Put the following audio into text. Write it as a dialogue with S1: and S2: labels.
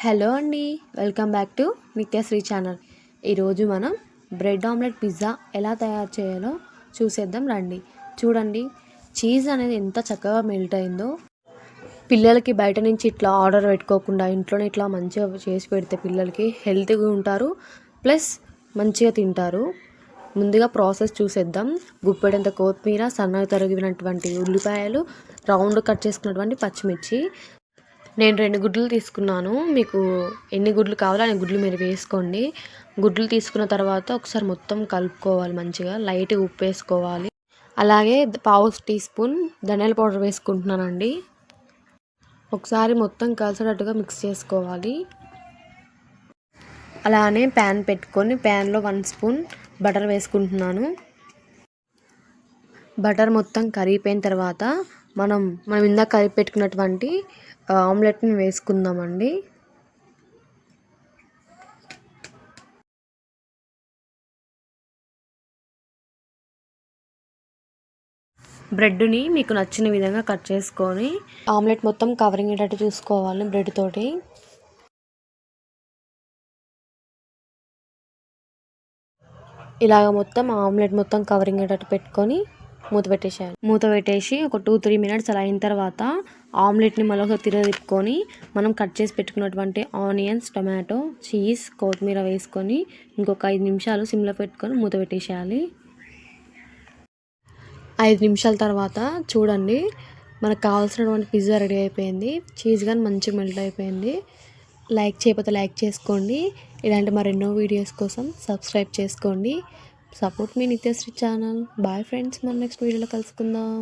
S1: Hello అండి, welcome back to Nithyasree channel. ఈరోజు మనం బ్రెడ్ ఆమ్లెట్ పిజ్జా ఎలా తయారు చేయాలో చూసేద్దాం రండి. చూడండి, చీజ్ అనేది ఎంత చక్కగా మెల్ట్ అయిందో. పిల్లలకి బయట నుంచి ఇట్లా ఆర్డర్ పెట్టుకోకుండా ఇంట్లోనే ఇట్లా మంచిగా చేసి పెడితే పిల్లలకి హెల్తీగా ఉంటారు, ప్లస్ మంచిగా తింటారు. ముందుగా ప్రాసెస్ చూసేద్దాం. గుప్పెడంత కొత్తిమీర, సన్నగా తరిగినటువంటి ఉల్లిపాయలు, రౌండ్ కట్ చేసుకున్నటువంటి పచ్చిమిర్చి. నేను 2 గుడ్లు తీసుకున్నాను. మీకు ఎన్ని గుడ్లు కావాలో అన్ని గుడ్లు మీరు వేసుకోండి. గుడ్లు తీసుకున్న తర్వాత ఒకసారి మొత్తం కలుపుకోవాలి మంచిగా. లైట్గా ఉప్పు వేసుకోవాలి. అలాగే పావు టీ స్పూన్ ధనియాల పౌడర్ వేసుకుంటున్నానండి. ఒకసారి మొత్తం కలిసేటట్టుగా మిక్స్ చేసుకోవాలి. అలానే ప్యాన్ పెట్టుకొని ప్యాన్లో 1 స్పూన్ బటర్ వేసుకుంటున్నాను. బటర్ మొత్తం కరిగిపోయిన తర్వాత మనం ఇందాక కలిపి పెట్టుకున్నటువంటి ఆమ్లెట్ని వేసుకుందామండి. బ్రెడ్ని మీకు నచ్చిన విధంగా కట్ చేసుకొని ఆమ్లెట్ మొత్తం కవరింగ్ అయ్యేటట్టు చూసుకోవాలి. బ్రెడ్ తోటి ఇలాగ మొత్తం ఆమ్లెట్ మొత్తం కవరింగ్ అయ్యేటట్టు పెట్టుకొని మూత పెట్టేసేయాలి. మూత పెట్టేసి ఒక 2-3 మినిట్స్ అలా అయిన తర్వాత ఆమ్లెట్ని మళ్ళీ తిప్పుకొని మనం కట్ చేసి పెట్టుకున్నటువంటి ఆనియన్స్, టొమాటో, చీజ్, కొత్తిమీర వేసుకొని ఇంకొక 5 నిమిషాలు సిమ్లో పెట్టుకొని మూత పెట్టేసేయాలి. 5 నిమిషాల తర్వాత చూడండి, మనకు కావాల్సినటువంటి పిజ్జా రెడీ అయిపోయింది. చీజ్ కానీ మంచిగా మెల్ట్ అయిపోయింది. లైక్ చేయకపోతే లైక్ చేసుకోండి. ఇలాంటి మరెన్నో వీడియోస్ కోసం సబ్స్క్రైబ్ చేసుకోండి. సపోర్ట్ మీ నిత్యశ్రీ ఛానల్. బాయ్ ఫ్రెండ్స్, మన నెక్స్ట్ వీడియోలో కలుసుకుందాం.